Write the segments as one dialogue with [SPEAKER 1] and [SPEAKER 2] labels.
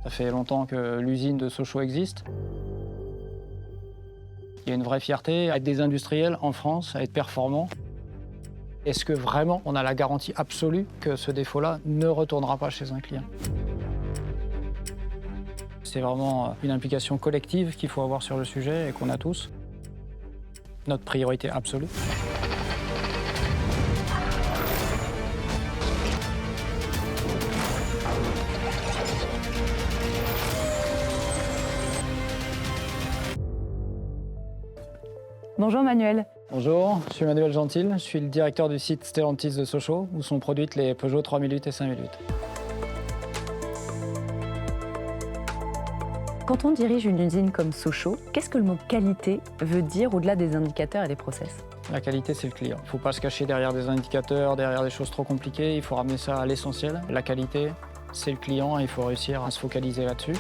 [SPEAKER 1] Ça fait longtemps que l'usine de Sochaux existe. Il y a une vraie fierté à être des industriels en France, à être performants. Est-ce que vraiment on a la garantie absolue que ce défaut-là ne retournera pas chez un client? C'est vraiment une implication collective qu'il faut avoir sur le sujet et qu'on a tous. Notre priorité absolue.
[SPEAKER 2] Bonjour Manuel.
[SPEAKER 1] Bonjour, je suis Manuel Gentil, je suis le directeur du site Stellantis de Sochaux où sont produites les Peugeot 3008 et 5008.
[SPEAKER 2] Quand on dirige une usine comme Sochaux, qu'est-ce que le mot qualité veut dire au-delà des indicateurs et des process?
[SPEAKER 1] La qualité, c'est le client. Il ne faut pas se cacher derrière des indicateurs, derrière des choses trop compliquées. Il faut ramener ça à l'essentiel. La qualité, c'est le client et il faut réussir à se focaliser là-dessus.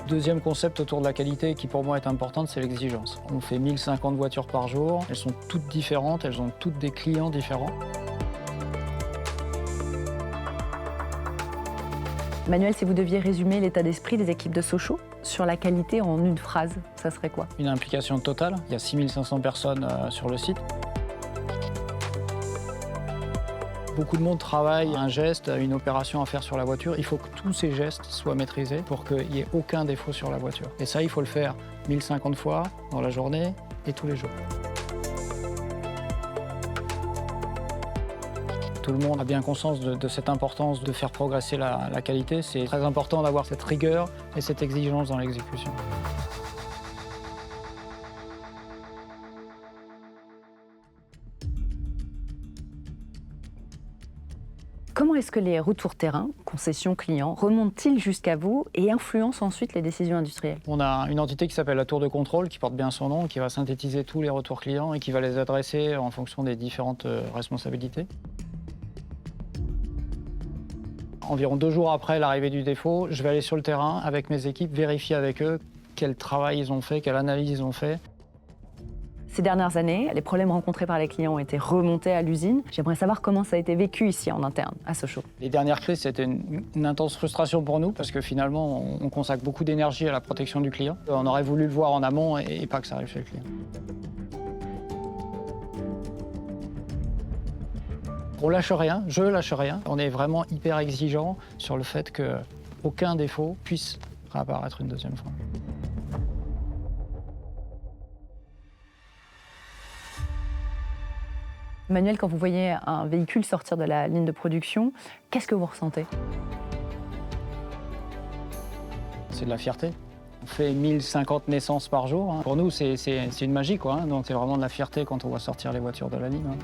[SPEAKER 1] Deuxième concept autour de la qualité qui pour moi est importante, c'est l'exigence. On fait 1050 voitures par jour. Elles sont toutes différentes, elles ont toutes des clients différents.
[SPEAKER 2] Manuel, si vous deviez résumer l'état d'esprit des équipes de Sochaux sur la qualité en une phrase, ça serait quoi?
[SPEAKER 1] Une implication totale. Il y a 6500 personnes sur le site. Beaucoup de monde travaille, un geste, une opération à faire sur la voiture. Il faut que tous ces gestes soient maîtrisés pour qu'il n'y ait aucun défaut sur la voiture. Et ça, il faut le faire 1050 fois dans la journée et tous les jours. Tout le monde a bien conscience de cette importance de faire progresser la qualité. C'est très important d'avoir cette rigueur et cette exigence dans l'exécution.
[SPEAKER 2] Comment est-ce que les retours terrain, concessions clients, remontent-ils jusqu'à vous et influencent ensuite les décisions industrielles?
[SPEAKER 1] On a une entité qui s'appelle la tour de contrôle, qui porte bien son nom, qui va synthétiser tous les retours clients et qui va les adresser en fonction des différentes responsabilités. Environ 2 jours après l'arrivée du défaut, je vais aller sur le terrain avec mes équipes, vérifier avec eux quel travail ils ont fait, quelle analyse ils ont fait.
[SPEAKER 2] Ces dernières années, les problèmes rencontrés par les clients ont été remontés à l'usine. J'aimerais savoir comment ça a été vécu ici en interne, à Sochaux.
[SPEAKER 1] Les dernières crises, c'était une intense frustration pour nous parce que finalement, on consacre beaucoup d'énergie à la protection du client. On aurait voulu le voir en amont et pas que ça arrive chez le client. On lâche rien, je lâche rien. On est vraiment hyper exigeant sur le fait qu'aucun défaut puisse réapparaître une deuxième fois.
[SPEAKER 2] Manuel, quand vous voyez un véhicule sortir de la ligne de production, qu'est-ce que vous ressentez?
[SPEAKER 1] C'est de la fierté. On fait 1050 naissances par jour. Pour nous, c'est une magie, quoi. Donc c'est vraiment de la fierté quand on voit sortir les voitures de la ligne.